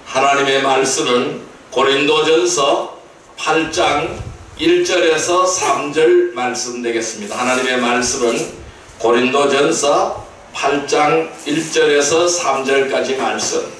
하나님의 말씀은 고린도전서 8장 1절에서 3절 말씀 되겠습니다. 하나님의 말씀은 고린도전서 8장 1절에서 3절까지 말씀,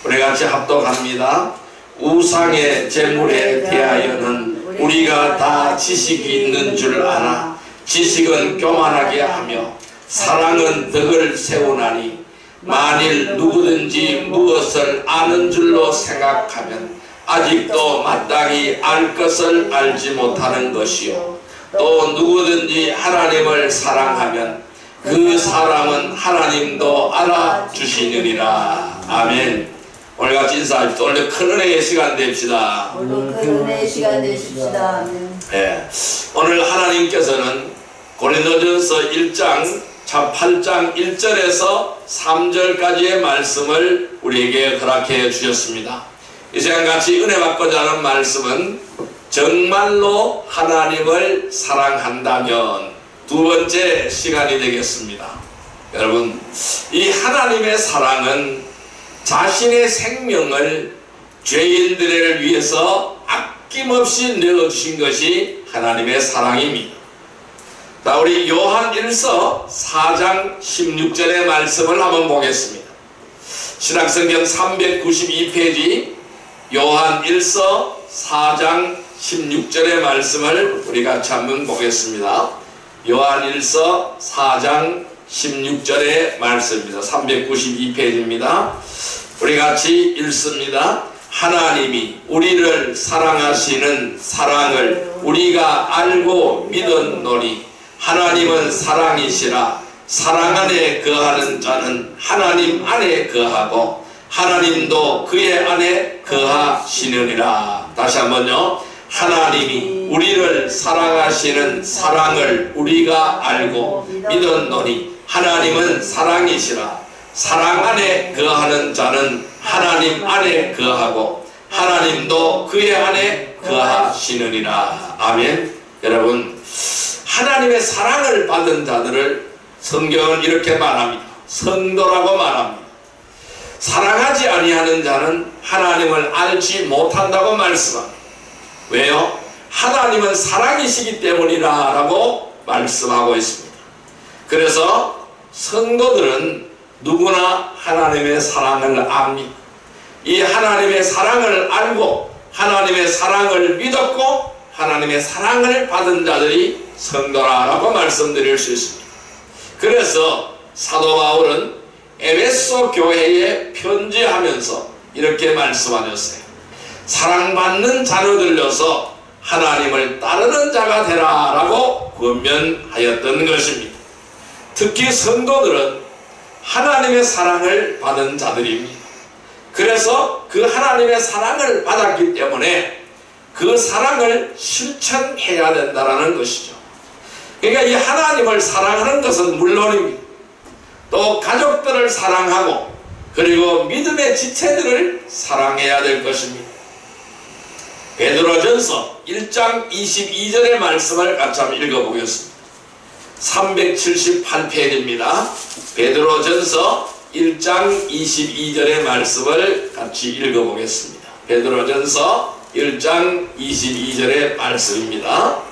우리 같이 합독합니다. 우상의 제물에 대하여는 우리가 다 지식이 있는 줄 아나 지식은 교만하게 하며 사랑은 덕을 세우나니 만일 누구든지 무엇을 아는 줄로 생각하면 아직도 마땅히 알 것을 알지 못하는 것이요, 또 누구든지 하나님을 사랑하면 그 사람은 하나님도 알아주시느니라. 아멘. 오늘같이 인사합시다. 오늘 큰 은혜의 시간 됩시다. 오늘 큰 은혜의 시간 되십시다. 아멘. 네. 오늘 하나님께서는 고린도전서 8장 1절에서 3절까지의 말씀을 우리에게 허락해 주셨습니다. 이 시간 같이 은혜 받고자 하는 말씀은 정말로 하나님을 사랑한다면 두 번째 시간이 되겠습니다. 여러분, 이 하나님의 사랑은 자신의 생명을 죄인들을 위해서 아낌없이 내어주신 것이 하나님의 사랑입니다. 자, 우리 요한 1서 4장 16절의 말씀을 한번 보겠습니다. 신약성경 392페이지 요한 1서 4장 16절의 말씀을 우리 같이 한번 보겠습니다. 요한 1서 4장 16절의 말씀입니다. 392페이지입니다. 우리 같이 읽습니다. 하나님이 우리를 사랑하시는 사랑을 우리가 알고 믿었노니 하나님은 사랑이시라. 사랑 안에 거하는 자는 하나님 안에 거하고 하나님도 그의 안에 거하시느니라. 다시 한번요. 하나님이 우리를 사랑하시는 사랑을 우리가 알고 믿었노니 하나님은 사랑이시라. 사랑 안에 거하는 자는 하나님 안에 거하고 하나님도 그의 안에 거하시느니라. 아멘. 여러분, 하나님의 사랑을 받은 자들을 성경은 이렇게 말합니다. 성도라고 말합니다. 사랑하지 아니하는 자는 하나님을 알지 못한다고 말씀합니다. 왜요? 하나님은 사랑이시기 때문이라 라고 말씀하고 있습니다. 그래서 성도들은 누구나 하나님의 사랑을 압니다. 이 하나님의 사랑을 알고 하나님의 사랑을 믿었고 하나님의 사랑을 받은 자들이 성도라고 말씀드릴 수 있습니다. 그래서 사도 바울은 에베소 교회에 편지하면서 이렇게 말씀하셨어요. 사랑받는 자녀들로서 하나님을 따르는 자가 되라 라고 권면하였던 것입니다. 특히 성도들은 하나님의 사랑을 받은 자들입니다. 그래서 그 하나님의 사랑을 받았기 때문에 그 사랑을 실천해야 된다는 것이죠. 그러니까 이 하나님을 사랑하는 것은 물론입니다. 또 가족들을 사랑하고 그리고 믿음의 지체들을 사랑해야 될 것입니다. 베드로전서 1장 22절의 말씀을 같이 한번 읽어보겠습니다. 378페이지입니다. 베드로전서 1장 22절의 말씀을 같이 읽어보겠습니다. 베드로전서 1장 22절의 말씀입니다.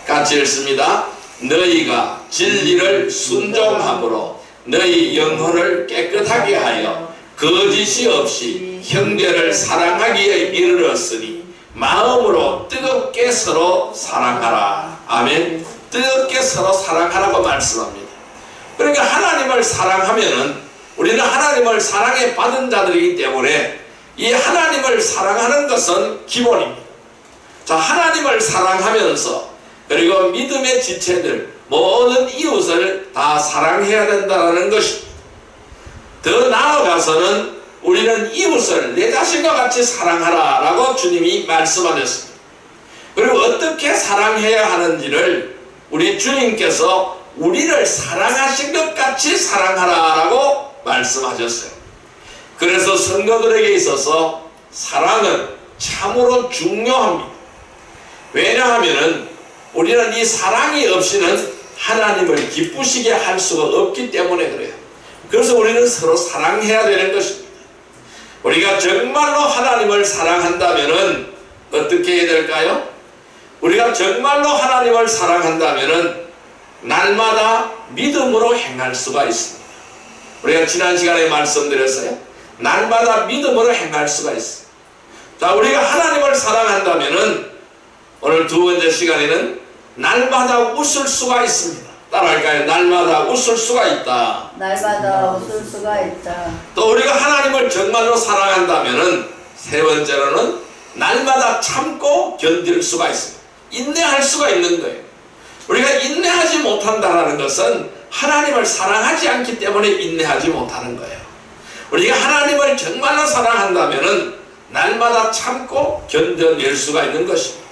같이 읽습니다. 너희가 진리를 순종함으로 너희 영혼을 깨끗하게 하여 거짓이 없이 형제를 사랑하기에 이르렀으니 마음으로 뜨겁게 서로 사랑하라. 아멘. 뜨겁게 서로 사랑하라고 말씀합니다. 그러니까 하나님을 사랑하면은 우리는 하나님을 사랑에 받은 자들이기 때문에 이 하나님을 사랑하는 것은 기본입니다. 자, 하나님을 사랑하면서 그리고 믿음의 지체들 모든 이웃을 다 사랑해야 된다는 것입니다. 더 나아가서는 우리는 이웃을 내 자신과 같이 사랑하라 라고 주님이 말씀하셨습니다. 그리고 어떻게 사랑해야 하는지를 우리 주님께서 우리를 사랑하신 것 같이 사랑하라 라고 말씀하셨어요. 그래서 성도들에게 있어서 사랑은 참으로 중요합니다. 왜냐하면 우리는 이 사랑이 없이는 하나님을 기쁘시게 할 수가 없기 때문에 그래요. 그래서 우리는 서로 사랑해야 되는 것입니다. 우리가 정말로 하나님을 사랑한다면은 어떻게 해야 될까요? 우리가 정말로 하나님을 사랑한다면은 날마다 믿음으로 행할 수가 있습니다. 우리가 지난 시간에 말씀드렸어요. 날마다 믿음으로 행할 수가 있어요. 자, 우리가 하나님을 사랑한다면은 오늘 두 번째 시간에는 날마다 웃을 수가 있습니다. 따라할까요? 날마다 웃을 수가 있다. 날마다 웃을 수가 있다. 또 우리가 하나님을 정말로 사랑한다면은 세 번째로는 날마다 참고 견딜 수가 있습니다. 인내할 수가 있는 거예요. 우리가 인내하지 못한다는 것은 하나님을 사랑하지 않기 때문에 인내하지 못하는 거예요. 우리가 하나님을 정말로 사랑한다면은 날마다 참고 견뎌낼 수가 있는 것입니다.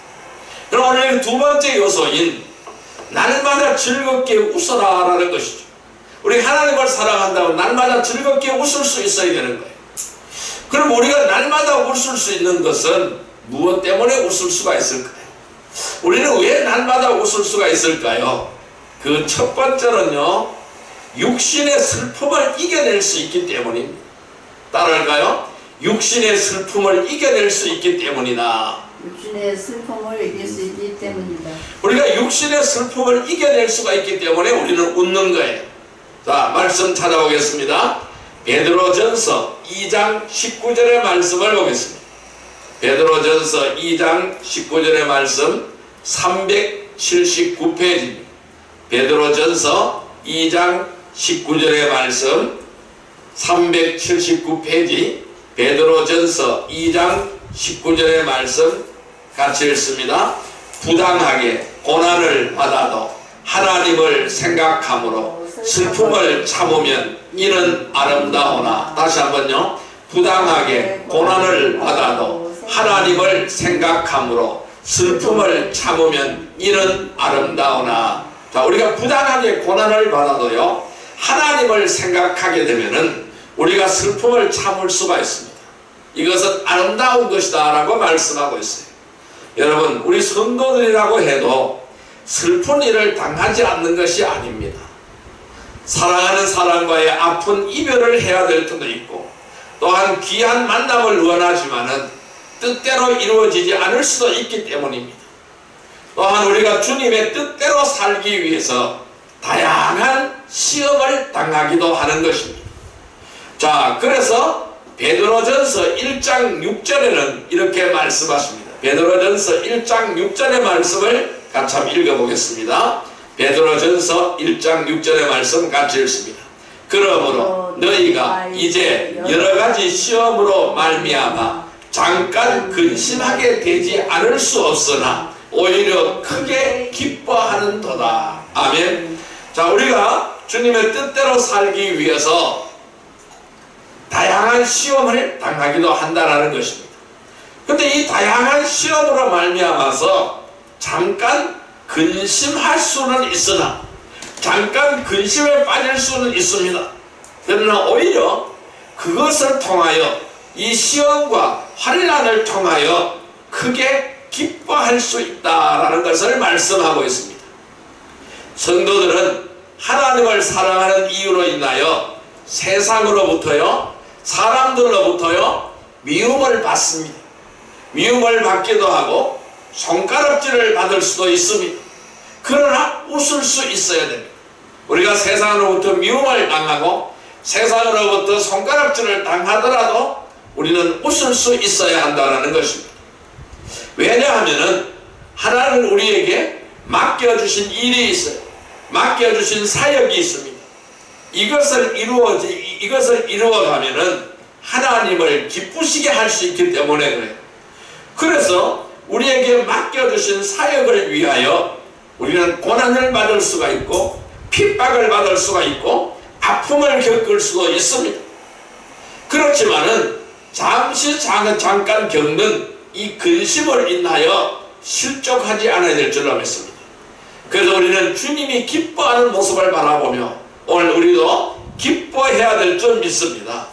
그럼 오늘 두 번째 요소인 날마다 즐겁게 웃어라 라는 것이죠. 우리 하나님을 사랑한다면 날마다 즐겁게 웃을 수 있어야 되는 거예요. 그럼 우리가 날마다 웃을 수 있는 것은 무엇 때문에 웃을 수가 있을까요? 우리는 왜 날마다 웃을 수가 있을까요? 그 첫 번째는요, 육신의 슬픔을 이겨낼 수 있기 때문입니다. 따라할까요? 육신의 슬픔을 이겨낼 수 있기 때문이다. 육신의 슬픔을 이길 수 있기 때문이다. 우리가 육신의 슬픔을 이겨낼 수가 있기 때문에 우리는 웃는 거예요. 자, 말씀 찾아오겠습니다. 베드로전서 2장 19절의 말씀을 보겠습니다. 베드로전서 2장 19절의 말씀 379페이지입니다. 베드로전서 2장 19절의 말씀 379페이지 베드로전서 2장 19절의 말씀 같이 읽습니다. 부당하게 고난을 받아도 하나님을 생각함으로 슬픔을 참으면 이는 아름다우나. 다시 한번요. 부당하게 고난을 받아도 하나님을 생각함으로 슬픔을 참으면 이는 아름다우나. 자, 우리가 부당하게 고난을 받아도요, 하나님을 생각하게 되면은 우리가 슬픔을 참을 수가 있습니다. 이것은 아름다운 것이다 라고 말씀하고 있어요. 여러분, 우리 성도들이라고 해도 슬픈 일을 당하지 않는 것이 아닙니다. 사랑하는 사람과의 아픈 이별을 해야 될 때도 있고, 또한 귀한 만남을 원하지만은 뜻대로 이루어지지 않을 수도 있기 때문입니다. 또한 우리가 주님의 뜻대로 살기 위해서 다양한 시험을 당하기도 하는 것입니다. 자, 그래서 베드로전서 1장 6절에는 이렇게 말씀하십니다. 베드로전서 1장 6절의 말씀을 같이 한번 읽어보겠습니다. 베드로전서 1장 6절의 말씀 같이 읽습니다. 그러므로 너희가 이제 여러가지 시험으로 말미암아 잠깐 근심하게 되지 않을 수 없으나 오히려 크게 기뻐하는도다. 아멘. 자, 우리가 주님의 뜻대로 살기 위해서 다양한 시험을 당하기도 한다는 것입니다. 근데 이 다양한 시험으로 말미암아서 잠깐 근심할 수는 있으나, 잠깐 근심에 빠질 수는 있습니다. 그러나 오히려 그것을 통하여, 이 시험과 환난을 통하여 크게 기뻐할 수 있다라는 것을 말씀하고 있습니다. 성도들은 하나님을 사랑하는 이유로 인하여 세상으로부터요, 사람들로부터요, 미움을 받습니다. 미움을 받기도 하고 손가락질을 받을 수도 있습니다. 그러나 웃을 수 있어야 됩니다. 우리가 세상으로부터 미움을 당하고 세상으로부터 손가락질을 당하더라도 우리는 웃을 수 있어야 한다는 것입니다. 왜냐하면 하나님은 우리에게 맡겨주신 일이 있어요. 맡겨주신 사역이 있습니다. 이것을 이루어가면은 하나님을 기쁘시게 할 수 있기 때문에 그래요. 그래서 우리에게 맡겨주신 사역을 위하여 우리는 고난을 받을 수가 있고 핍박을 받을 수가 있고 아픔을 겪을 수도 있습니다. 그렇지만은 잠시 잠깐 겪는 이 근심을 인하여 실족하지 않아야 될 줄로 믿습니다. 그래서 우리는 주님이 기뻐하는 모습을 바라보며 오늘 우리도 기뻐해야 될 줄 믿습니다.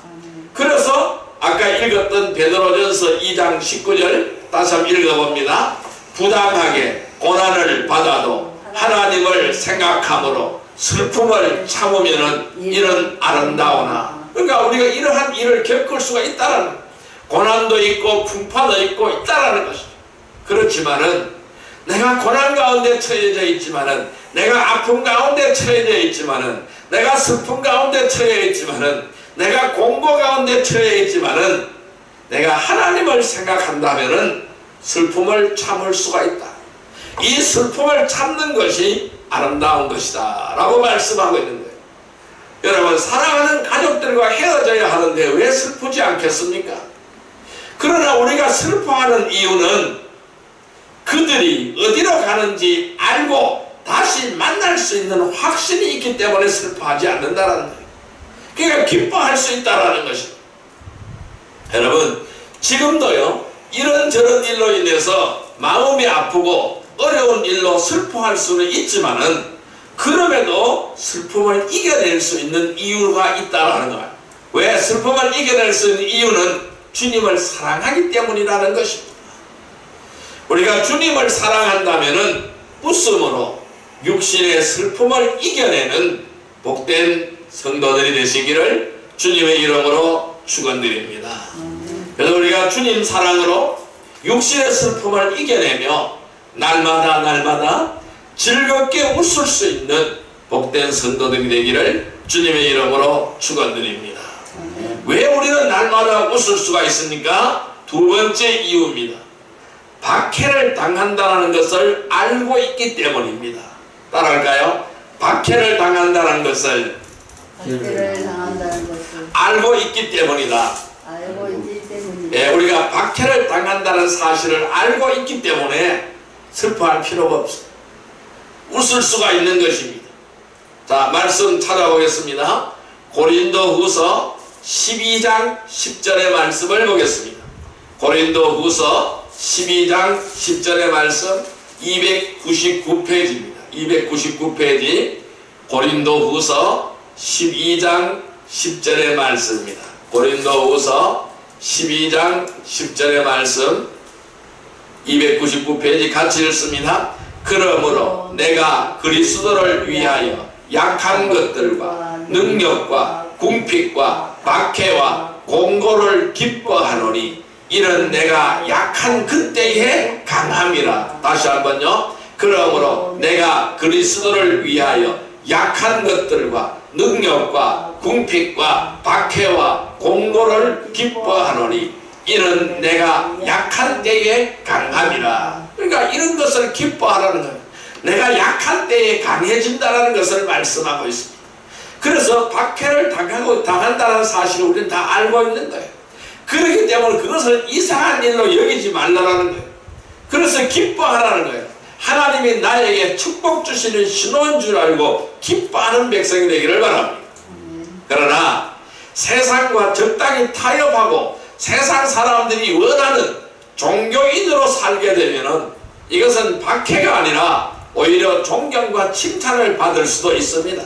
그래서 아까 읽었던 베드로전서 2장 19절 다시 한번 읽어봅니다. 부당하게 고난을 받아도 하나님을 생각함으로 슬픔을 참으면은 이는 아름다우나. 그러니까 우리가 이러한 일을 겪을 수가 있다는, 고난도 있고 풍파도 있고 있다라는 것이죠. 그렇지만은 내가 고난 가운데 처해져 있지만은, 내가 아픔 가운데 처해져 있지만은, 내가 슬픔 가운데 처해 있지만은, 내가 공고 가운데 처해 있지만은, 내가 하나님을 생각한다면은 슬픔을 참을 수가 있다. 이 슬픔을 참는 것이 아름다운 것이다 라고 말씀하고 있는 거예요. 여러분, 사랑하는 가족들과 헤어져야 하는데 왜 슬프지 않겠습니까? 그러나 우리가 슬퍼하는 이유는 그들이 어디로 가는지 알고 다시 만날 수 있는 확신이 있기 때문에 슬퍼하지 않는다는 거예요. 그러니까 기뻐할 수 있다는 것입니다. 여러분, 지금도요, 이런저런 일로 인해서 마음이 아프고 어려운 일로 슬퍼할 수는 있지만은, 그럼에도 슬픔을 이겨낼 수 있는 이유가 있다는 거예요. 왜 슬픔을 이겨낼 수 있는 이유는 주님을 사랑하기 때문이라는 것입니다. 우리가 주님을 사랑한다면은 웃음으로 육신의 슬픔을 이겨내는 복된 성도들이 되시기를 주님의 이름으로 축원드립니다. 그래서 우리가 주님 사랑으로 육신의 슬픔을 이겨내며 날마다 즐겁게 웃을 수 있는 복된 성도들이 되기를 주님의 이름으로 축원드립니다. 왜 우리는 날마다 웃을 수가 있습니까? 두 번째 이유입니다. 박해를 당한다는 것을 알고 있기 때문입니다. 따라할까요? 박해를 당한다는 것을 알고 있기 때문이다. 알고 있기 때문이다. 예, 우리가 박해를 당한다는 사실을 알고 있기 때문에 슬퍼할 필요가 없습니다. 웃을 수가 있는 것입니다. 자, 말씀 찾아보겠습니다. 고린도후서 12장 10절의 말씀을 보겠습니다. 고린도후서 12장 10절의 말씀 299페이지입니다. 299페이지 고린도후서 12장 10절의 말씀입니다. 고린도후서 12장 10절의 말씀 299페이지 같이 읽습니다. 그러므로 내가 그리스도를 위하여 약한 것들과 능력과 궁핍과 박해와 공고를 기뻐하노니 이는 내가 약한 그때의 강함이라. 다시 한번요. 그러므로 내가 그리스도를 위하여 약한 것들과 능력과 궁핍과 박해와 공고를 기뻐하노니 이는 내가 약한 때에 강함이라. 그러니까 이런 것을 기뻐하라는 거예요. 내가 약한 때에 강해진다는 것을 말씀하고 있습니다. 그래서 박해를 당한다는 사실을 우리는 다 알고 있는 거예요. 그렇기 때문에 그것을 이상한 일로 여기지 말라는 거예요. 그래서 기뻐하라는 거예요. 하나님이 나에게 축복 주시는 신호인 줄 알고 기뻐하는 백성이 되기를 바랍니다. 그러나 세상과 적당히 타협하고 세상 사람들이 원하는 종교인으로 살게 되면은 이것은 박해가 아니라 오히려 존경과 칭찬을 받을 수도 있습니다.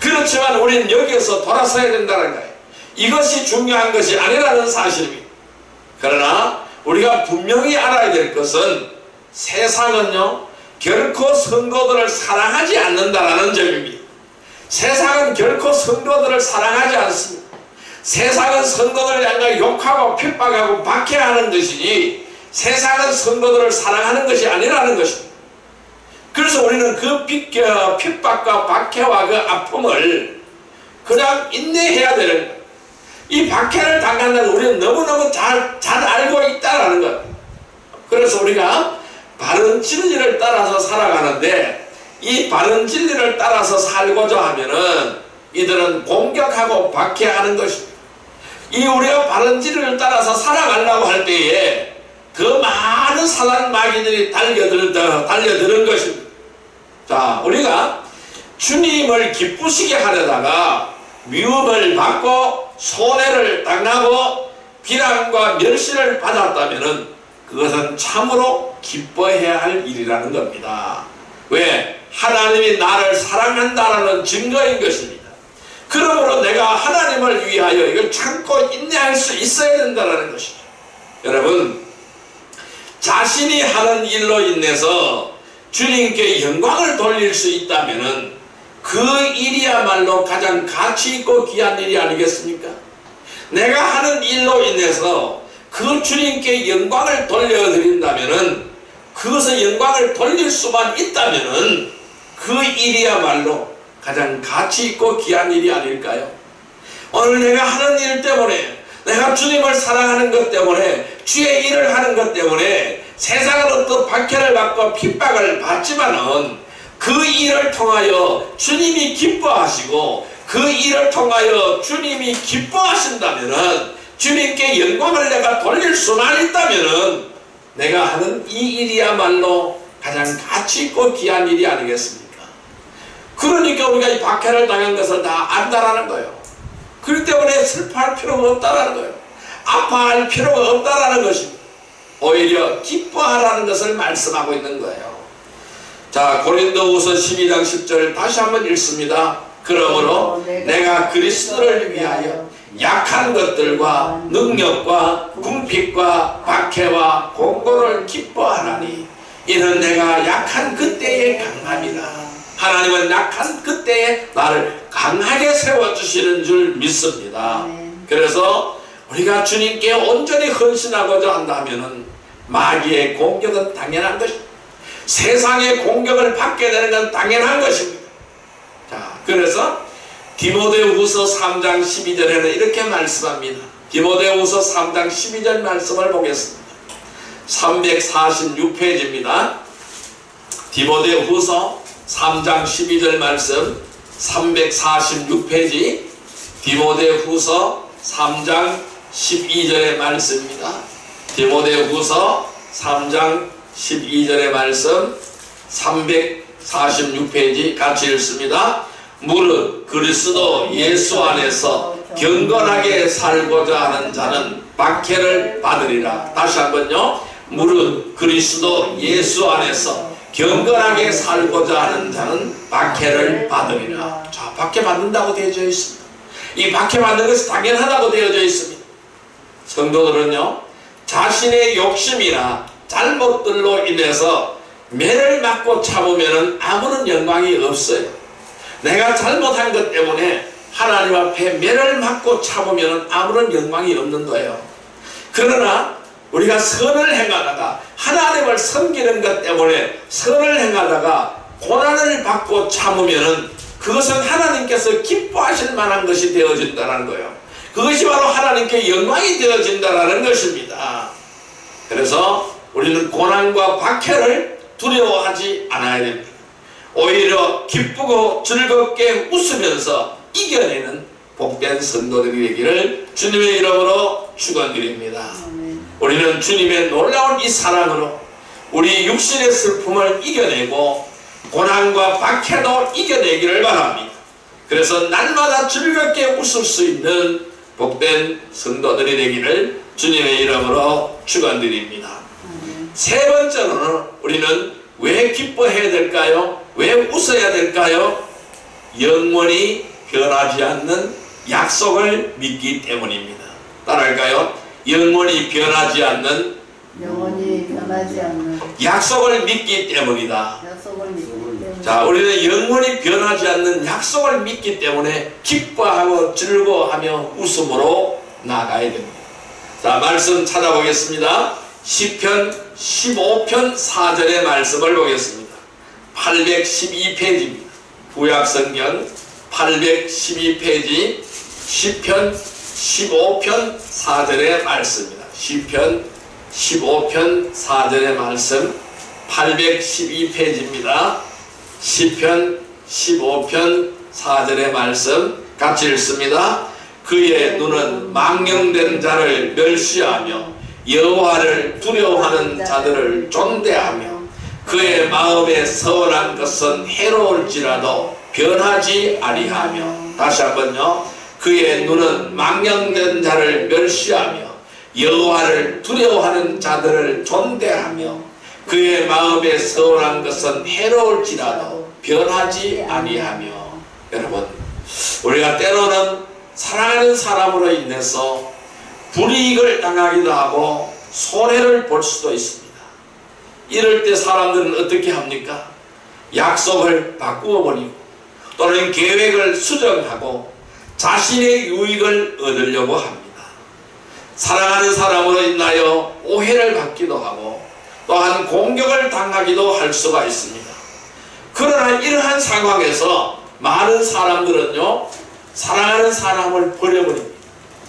그렇지만 우리는 여기에서 돌아서야 된다는 거예요. 이것이 중요한 것이 아니라는 사실입니다. 그러나 우리가 분명히 알아야 될 것은 세상은요 결코 성도들을 사랑하지 않는다라는 점입니다. 세상은 결코 성도들을 사랑하지 않습니다. 세상은 성도들을 향해 욕하고 핍박하고 박해하는 것이니 세상은 성도들을 사랑하는 것이 아니라는 것입니다. 그래서 우리는 그 핍박과 박해와 그 아픔을 그냥 인내해야 되는 거예요. 이 박해를 당한다는 우리는 너무너무 잘 알고 있다는 것. 그래서 우리가 바른 진리를 따라서 살아가는데 이 바른 진리를 따라서 살고자 하면은 이들은 공격하고 박해하는 것입니다. 이 우리가 바른 진리를 따라서 살아가려고 할 때에 더 많은 사단 마귀들이 달려드는 것입니다. 자, 우리가 주님을 기쁘시게 하려다가 미움을 받고 손해를 당하고 비난과 멸시를 받았다면 그것은 참으로 기뻐해야 할 일이라는 겁니다. 왜? 하나님이 나를 사랑한다는 증거인 것입니다. 그러므로 내가 하나님을 위하여 이걸 참고 인내할 수 있어야 된다는 것이죠. 여러분, 자신이 하는 일로 인해서 주님께 영광을 돌릴 수 있다면 그 일이야말로 가장 가치 있고 귀한 일이 아니겠습니까? 내가 하는 일로 인해서 그 주님께 영광을 돌려드린다면은, 그것의 영광을 돌릴 수만 있다면은 그 일이야말로 가장 가치 있고 귀한 일이 아닐까요? 오늘 내가 하는 일 때문에, 내가 주님을 사랑하는 것 때문에, 주의 일을 하는 것 때문에 세상으로부터 박해를 받고 핍박을 받지만은 그 일을 통하여 주님이 기뻐하시고, 그 일을 통하여 주님이 기뻐하신다면은, 주님께 영광을 내가 돌릴 수만 있다면은 내가 하는 이 일이야말로 가장 가치 있고 귀한 일이 아니겠습니까? 그러니까 우리가 이 박해를 당한 것을 다 안다라는 거예요. 그렇기 때문에 슬퍼할 필요가 없다라는 거예요. 아파할 필요가 없다라는 것입니다. 오히려 기뻐하라는 것을 말씀하고 있는 거예요. 자, 고린도후서 12장 10절 다시 한번 읽습니다. 그러므로 내가 그리스도를 위하여 약한 것들과 능력과 궁핍과 박해와 공고를 기뻐하나니 이는 내가 약한 그때의 강함이라. 하나님은 약한 그때에 나를 강하게 세워주시는 줄 믿습니다. 그래서 우리가 주님께 온전히 헌신하고자 한다면 마귀의 공격은 당연한 것입니다. 세상의 공격을 받게 되는 건 당연한 것입니다. 자, 그래서 디모데후서 3장 12절에는 이렇게 말씀합니다. 디모데후서 3장 12절 말씀을 보겠습니다. 346페이지입니다. 디모데후서 3장 12절 말씀 346페이지 디모데후서 3장 12절의 말씀입니다. 디모데후서 3장 12절의 말씀 346페이지 같이 읽습니다. 무릇 그리스도 예수 안에서 경건하게 살고자 하는 자는 박해를 받으리라. 다시 한번요. 무릇 그리스도 예수 안에서 경건하게 살고자 하는 자는 박해를 받으리라. 자, 박해 받는다고 되어져 있습니다. 이 박해 받는 것이 당연하다고 되어져 있습니다. 성도들은요, 자신의 욕심이나 잘못들로 인해서 매를 맞고 참으면 아무런 영광이 없어요. 내가 잘못한 것 때문에 하나님 앞에 매를 맞고 참으면 아무런 영광이 없는 거예요. 그러나 우리가 선을 행하다가, 하나님을 섬기는 것 때문에 선을 행하다가 고난을 받고 참으면 그것은 하나님께서 기뻐하실 만한 것이 되어진다는 거예요. 그것이 바로 하나님께 영광이 되어진다는 것입니다. 그래서 우리는 고난과 박해를 두려워하지 않아야 됩니다. 오히려 기쁘고 즐겁게 웃으면서 이겨내는 복된 성도들이 되기를 주님의 이름으로 축원드립니다. 우리는 주님의 놀라운 이 사랑으로 우리 육신의 슬픔을 이겨내고 고난과 박해도 이겨내기를 바랍니다. 그래서 날마다 즐겁게 웃을 수 있는 복된 성도들이 되기를 주님의 이름으로 축원드립니다. 세 번째로는 우리는 왜 기뻐해야 될까요? 왜 웃어야 될까요? 영원히 변하지 않는 약속을 믿기 때문입니다. 따라할까요? 영원히 변하지 않는 약속을 믿기 때문이다. 자, 우리는 영원히 변하지 않는 약속을 믿기 때문에 기뻐하고 즐거워하며 웃음으로 나가야 됩니다. 자, 말씀 찾아보겠습니다. 시편 15편 4절의 말씀을 보겠습니다. 812페이지입니다. 구약성경 812페이지 시편 15편 4절의 말씀입니다. 시편 15편 4절의 말씀 812페이지입니다. 시편 15편 4절의 말씀 같이 읽습니다. 그의 눈은 망령된 자를 멸시하며 여호와를 두려워하는 자들을 존대하며 그의 마음에 서운한 것은 해로울지라도 변하지 아니하며. 다시 한번요. 그의 눈은 망령된 자를 멸시하며 여호와를 두려워하는 자들을 존대하며 그의 마음에 서운한 것은 해로울지라도 변하지 아니하며. 여러분, 우리가 때로는 사랑하는 사람으로 인해서 불이익을 당하기도 하고 손해를 볼 수도 있습니다. 이럴 때 사람들은 어떻게 합니까? 약속을 바꾸어 버리고 또는 계획을 수정하고 자신의 유익을 얻으려고 합니다. 사랑하는 사람으로 인하여 오해를 받기도 하고 또한 공격을 당하기도 할 수가 있습니다. 그러나 이러한 상황에서 많은 사람들은요, 사랑하는 사람을 버려버립니다.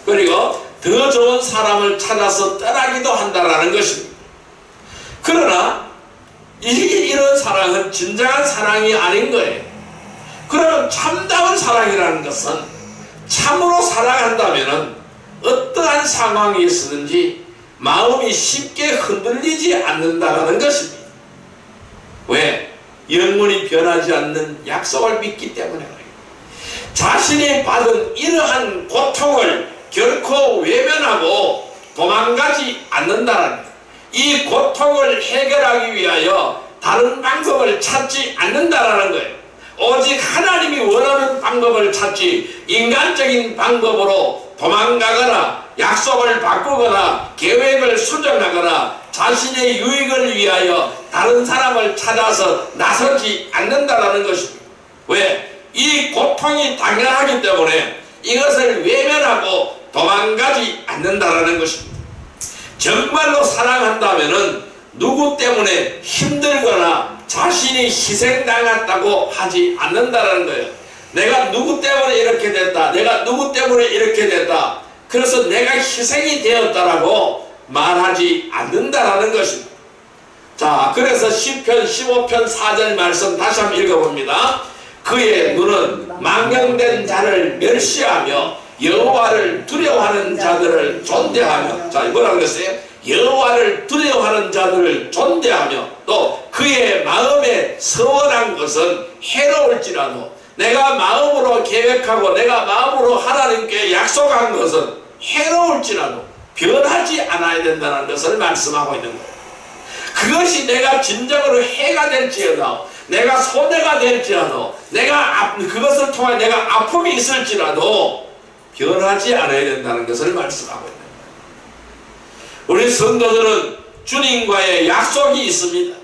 그리고 더 좋은 사람을 찾아서 떠나기도 한다는 것입니다. 그러나 이런 사랑은 진정한 사랑이 아닌 거예요. 그러면 참다운 사랑이라는 것은 참으로 사랑한다면 어떠한 상황이 있으든지 마음이 쉽게 흔들리지 않는다는 것입니다. 왜? 영원히 변하지 않는 약속을 믿기 때문에 그래요. 자신이 받은 이러한 고통을 결코 외면하고 도망가지 않는다는 거예요. 이 고통을 해결하기 위하여 다른 방법을 찾지 않는다는 거예요. 오직 하나님이 원하는 방법을 찾지 인간적인 방법으로 도망가거나 약속을 바꾸거나 계획을 수정하거나 자신의 유익을 위하여 다른 사람을 찾아서 나서지 않는다는 것입니다. 왜? 이 고통이 당연하기 때문에 이것을 외면하고 도망가지 않는다는 것입니다. 정말로 사랑한다면 누구 때문에 힘들거나 자신이 희생당했다고 하지 않는다는 거예요. 내가 누구 때문에 이렇게 됐다, 내가 누구 때문에 이렇게 됐다, 그래서 내가 희생이 되었다라고 말하지 않는다는 것입니다. 자, 그래서 시편 15편 4절 말씀 다시 한번 읽어봅니다. 그의 눈은 망령된 자를 멸시하며 여호와를 두려워하는 자들을 존대하며, 자, 뭐라 그랬어요? 여호와를 두려워하는 자들을 존대하며, 또 그의 마음에 서원한 것은 해로울지라도, 내가 마음으로 계획하고 내가 마음으로 하나님께 약속한 것은 해로울지라도 변하지 않아야 된다는 것을 말씀하고 있는 거예요. 그것이 내가 진정으로 해가 될지라도, 내가 손해가 될지라도, 내가 그것을 통해 내가 아픔이 있을지라도 변하지 않아야 된다는 것을 말씀하고 있는 거예요. 우리 성도들은 주님과의 약속이 있습니다.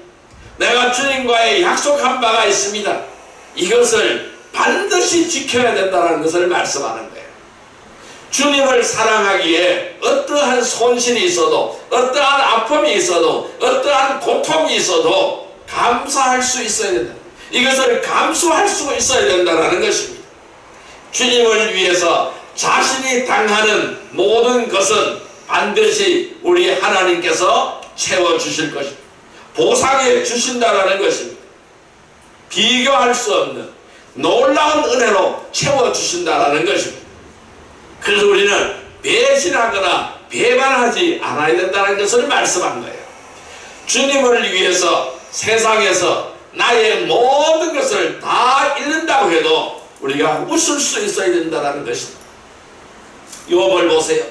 내가 주님과의 약속한 바가 있습니다. 이것을 반드시 지켜야 된다는 것을 말씀하는 거예요. 주님을 사랑하기에 어떠한 손실이 있어도, 어떠한 아픔이 있어도, 어떠한 고통이 있어도 감사할 수 있어야 된다. 이것을 감수할 수 있어야 된다는 것입니다. 주님을 위해서 자신이 당하는 모든 것은 반드시 우리 하나님께서 채워주실 것입니다. 보상해 주신다는 것입니다. 비교할 수 없는 놀라운 은혜로 채워주신다는 것입니다. 그래서 우리는 배신하거나 배반하지 않아야 된다는 것을 말씀한 거예요. 주님을 위해서 세상에서 나의 모든 것을 다 잃는다고 해도 우리가 웃을 수 있어야 된다는 것입니다. 욥을 보세요.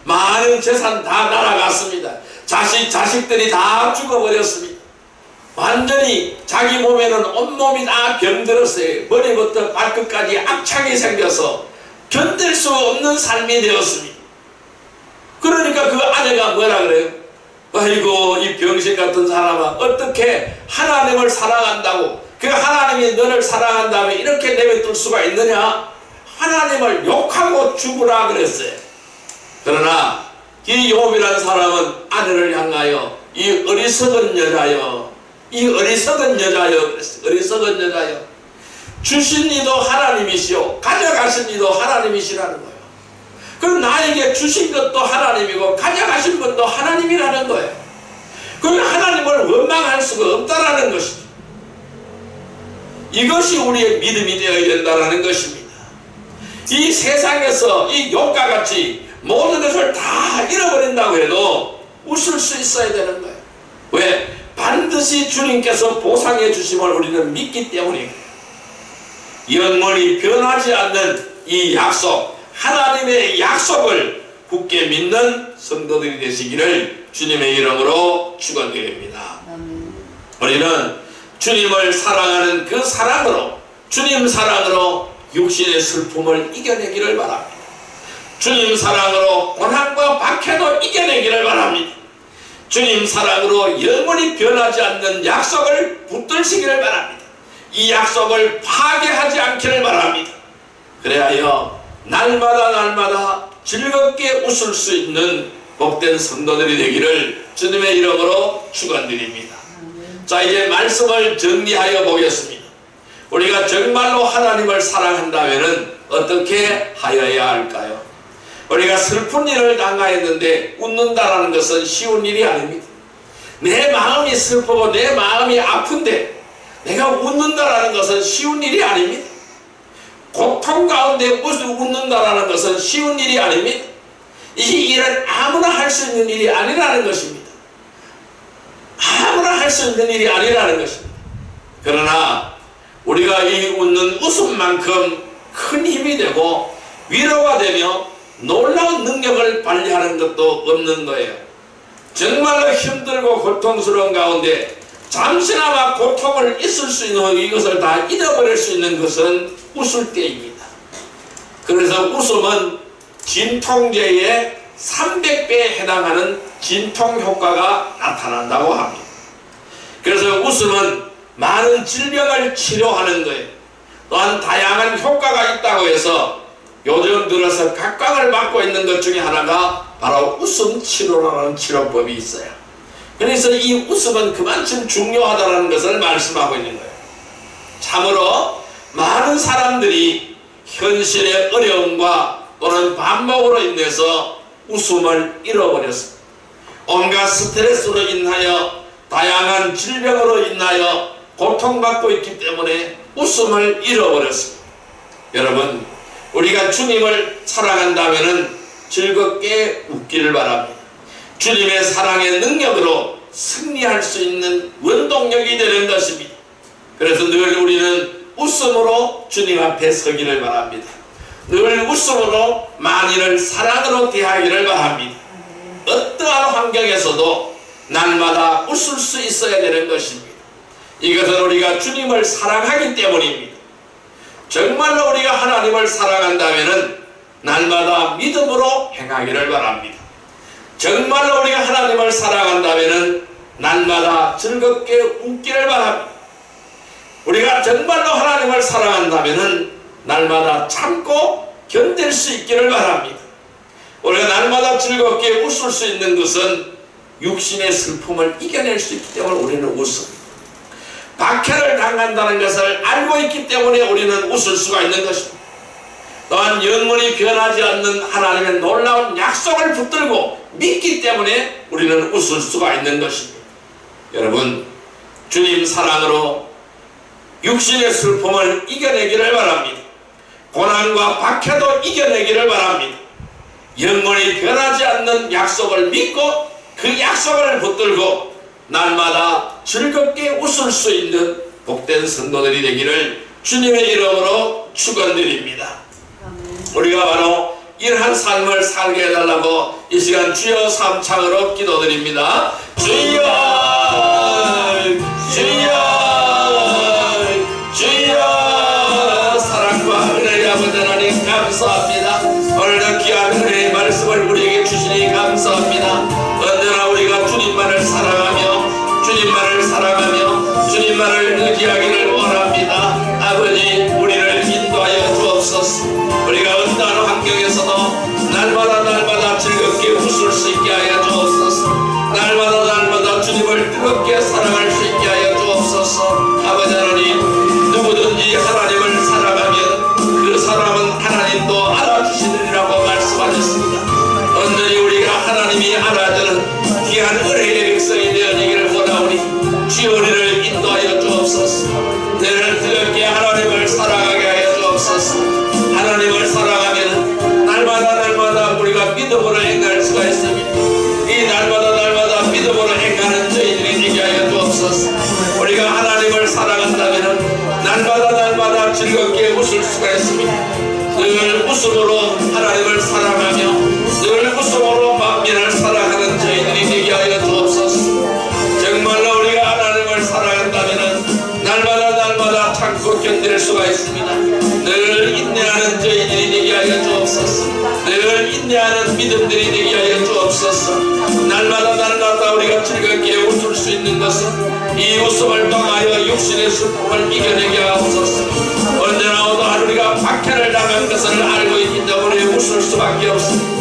많은 재산 다 날아갔습니다. 자식들이 다 죽어버렸습니다. 완전히 자기 몸에는 온몸이 다 병들었어요. 머리부터 발끝까지 악창이 생겨서 견딜 수 없는 삶이 되었습니다. 그러니까 그 아내가 뭐라 그래요? 아이고, 이 병신 같은 사람아, 어떻게 하나님을 사랑한다고, 그 하나님이 너를 사랑한다면 이렇게 내버릴 수가 있느냐? 하나님을 욕하고 죽으라 그랬어요. 그러나 이 욥이라는 사람은 아내를 향하여 이 어리석은 여자여, 이 어리석은 여자여 그랬어요. 어리석은 여자여, 주신 이도 하나님이시오, 가져가신 이도 하나님이시라는 거예요. 그럼 나에게 주신 것도 하나님이고 가져가신 것도 하나님이라는 거예요. 그럼 하나님을 원망할 수가 없다라는 것이죠. 이것이 우리의 믿음이 되어야 된다는 것입니다. 이 세상에서 이 욥과 같이 모든 것을 다 잃어버린다고 해도 웃을 수 있어야 되는 거예요. 왜? 반드시 주님께서 보상해 주심을 우리는 믿기 때문이에요. 영원히 변하지 않는 이 약속, 하나님의 약속을 굳게 믿는 성도들이 되시기를 주님의 이름으로 축원드립니다. 우리는 주님을 사랑하는 그 사랑으로, 주님 사랑으로 육신의 슬픔을 이겨내기를 바랍니다. 주님 사랑으로 고난과 박해도 이겨내기를 바랍니다. 주님 사랑으로 영원히 변하지 않는 약속을 붙들시기를 바랍니다. 이 약속을 파괴하지 않기를 바랍니다. 그래야 날마다 즐겁게 웃을 수 있는 복된 성도들이 되기를 주님의 이름으로 축원드립니다. 자, 이제 말씀을 정리하여 보겠습니다. 우리가 정말로 하나님을 사랑한다면 어떻게 하여야 할까요? 우리가 슬픈 일을 당하였는데 웃는다라는 것은 쉬운 일이 아닙니다. 내 마음이 슬프고 내 마음이 아픈데 내가 웃는다라는 것은 쉬운 일이 아닙니다. 고통 가운데 웃는다라는 것은 쉬운 일이 아닙니다. 이 일은 아무나 할 수 있는 일이 아니라는 것입니다. 아무나 할 수 있는 일이 아니라는 것입니다. 그러나 우리가 이 웃는 웃음만큼 큰 힘이 되고 위로가 되며 놀라운 능력을 발휘하는 것도 없는 거예요. 정말로 힘들고 고통스러운 가운데 잠시나마 고통을 있을 수 있는 이것을 다 잊어버릴 수 있는 것은 웃을 때입니다. 그래서 웃음은 진통제의 300배에 해당하는 진통 효과가 나타난다고 합니다. 그래서 웃음은 많은 질병을 치료하는 거예요. 또한 다양한 효과가 있다고 해서 요즘 들어서 각광을 받고 있는 것 중에 하나가 바로 웃음 치료라는 치료법이 있어요. 그래서 이 웃음은 그만큼 중요하다는 것을 말씀하고 있는 거예요. 참으로 많은 사람들이 현실의 어려움과 또는 반복으로 인해서 웃음을 잃어버렸습니다. 온갖 스트레스로 인하여 다양한 질병으로 인하여 고통받고 있기 때문에 웃음을 잃어버렸습니다. 여러분, 우리가 주님을 사랑한다면 즐겁게 웃기를 바랍니다. 주님의 사랑의 능력으로 승리할 수 있는 원동력이 되는 것입니다. 그래서 늘 우리는 웃음으로 주님 앞에 서기를 바랍니다. 늘 웃음으로 만인을 사랑으로 대하기를 바랍니다. 어떠한 환경에서도 날마다 웃을 수 있어야 되는 것입니다. 이것은 우리가 주님을 사랑하기 때문입니다. 정말로 우리가 하나님을 사랑한다면 날마다 믿음으로 행하기를 바랍니다. 정말로 우리가 하나님을 사랑한다면 날마다 즐겁게 웃기를 바랍니다. 우리가 정말로 하나님을 사랑한다면 날마다 참고 견딜 수 있기를 바랍니다. 우리가 날마다 즐겁게 웃을 수 있는 것은 육신의 슬픔을 이겨낼 수 있기 때문에 우리는 웃습니다. 박해를 당한다는 것을 알고 있기 때문에 우리는 웃을 수가 있는 것입니다. 또한 영원히 변하지 않는 하나님의 놀라운 약속을 붙들고 믿기 때문에 우리는 웃을 수가 있는 것입니다. 여러분, 주님 사랑으로 육신의 슬픔을 이겨내기를 바랍니다. 고난과 박해도 이겨내기를 바랍니다. 영원히 변하지 않는 약속을 믿고 그 약속을 붙들고 날마다 즐겁게 웃을 수 있는 복된 성도들이 되기를 주님의 이름으로 축원드립니다. 우리가 바로 이러한 삶을 살게 해달라고 이 시간 주여 삼창으로 기도드립니다. 주여, 주여, 주여. 사랑과 은혜의 아버지 하나님 감사합니다. 오늘도 귀한 은혜의 말씀을 우리에게 주시니 감사합니다. 언제나 우리가 주님만을 사랑하며 주님만을 사랑하며 주님만을 의지하기를 원합니다. 아버지, 우리를 인도하여 주옵소서. 우리가 어떠한 환경에서도 날마다 즐겁게 웃을 수 있게 하여 주옵소서. 날마다 주님을 뜨겁게 사랑할 수 있게 하여 주옵소서. 아버지 하나님, 누구든지 하나님을 사랑하면 그 사람은 하나님도 알아주시느니라고 말씀하셨습니다. 온전히 우리가 하나님이 알아주는 귀한 은혜의 백성이 되어지기를 원하오니 주여 우리를 인도하여 주옵소서. 너를 뜨겁게 하나님을 사랑하게 하여 주옵소서. 하나님을 사랑하면 날마다 우리가 믿음으로 행할 수가 있습니다. 이 날마다 믿음으로 행하는 저희들이 되게 하여 주옵소서. 우리가 하나님을 사랑한다면 날마다 즐겁게 웃을 수가 있습니다. 늘 웃음으로 하나님을 사랑하며 늘 웃음으로 만민을 사랑하는 저희들이 되게 하여 주옵소서. 정말로 우리가 하나님을 사랑한다면 날마다 참고 견딜 수가 있습니다. 늘 인내하는 저희들이 되게 하여 주옵소서. 늘 인내하는 믿음들이 되게 하여 주옵소서. 날마다 우리가 즐겁게 웃을 수 있는 것은 이 웃음을 통하여 육신의 슬픔을 이겨내게 하옵소서. 언제나 오도 우리가 박해를 당한 것을 알고 있기 때문에 웃을 수밖에 없습니다.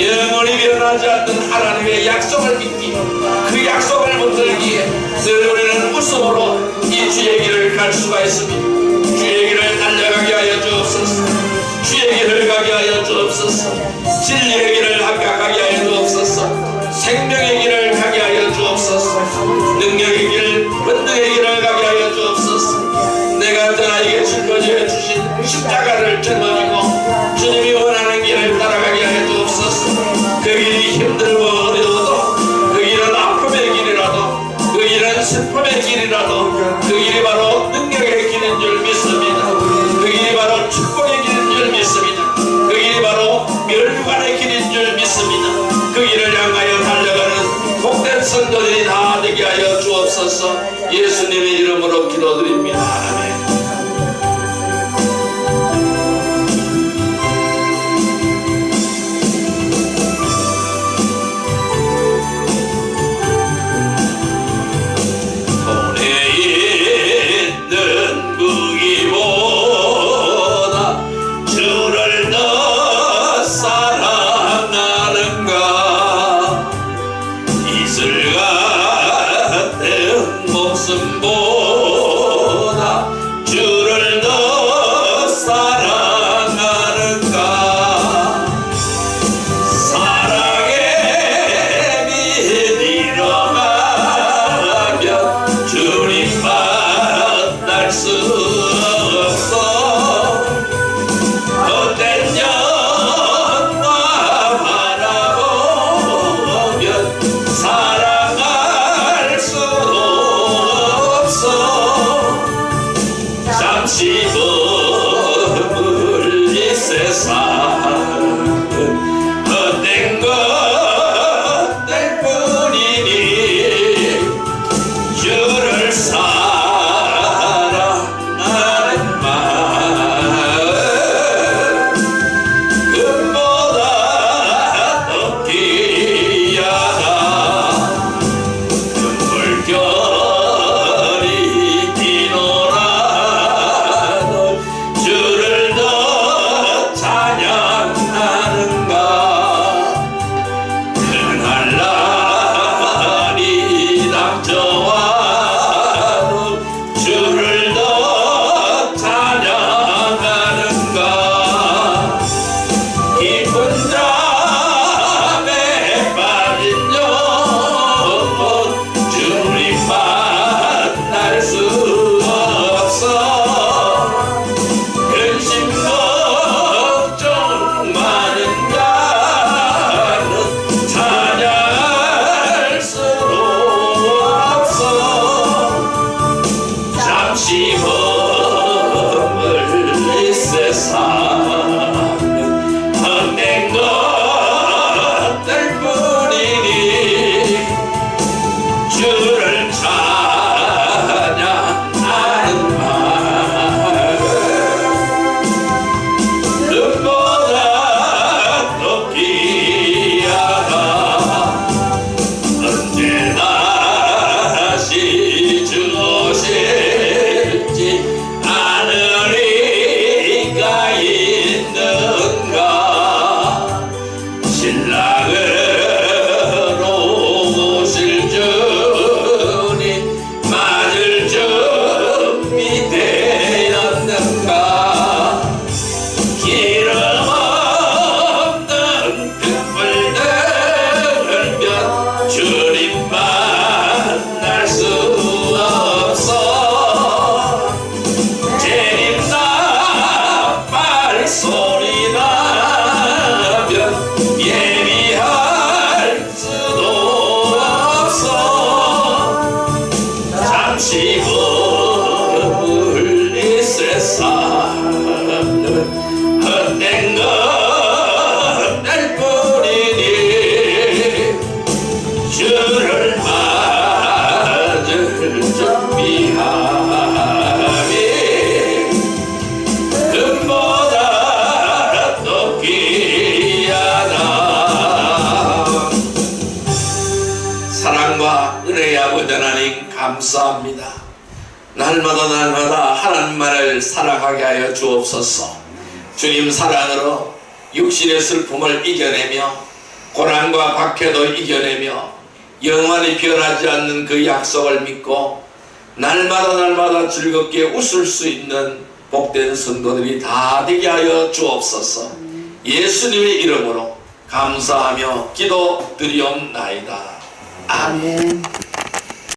영원히 변하지 않는 하나님의 약속을 믿기, 그 약속을 붙들기에 늘 우리는 웃음으로 이 주의 길을 갈 수가 있습니다. 주의 길을 달려가게 하여 주옵소서. 주의 길을 가게 하여 주옵소서. 진리의 길을 합격하게 하여 주옵소서. 생명의 길을 가게 하여 주옵소서. 능력의 길, 권능의 길을 가게 하여 주옵소서. 내가 저에게 짊어져 주신 십자가를 짊어지고 주님이 원하는 길을 따라가게 하여 주옵소서. 그 길이 힘들고 어려워도, 그 길은 아픔의 길이라도, 그 길은 슬픔의 길이라도 그 길이 바로 능력의 길인 줄 믿습니다. 그 길이 바로 축복의 길인 줄 믿습니다. 그 길이 바로 멸류관의 길인 줄 믿습니다. 그 길을 향하여 달려가는 복된 성도들이 다 되게 하여 주옵소서. 예수님의 이름으로 기도드립니다. 아멘. 감사합니다. 날마다 하나님만을 사랑하게 하여 주옵소서. 주님 사랑으로 육신의 슬픔을 이겨내며 고난과 박해도 이겨내며 영원히 변하지 않는 그 약속을 믿고 날마다 즐겁게 웃을 수 있는 복된 성도들이 다 되게 하여 주옵소서. 예수님의 이름으로 감사하며 기도드리옵나이다. 아멘.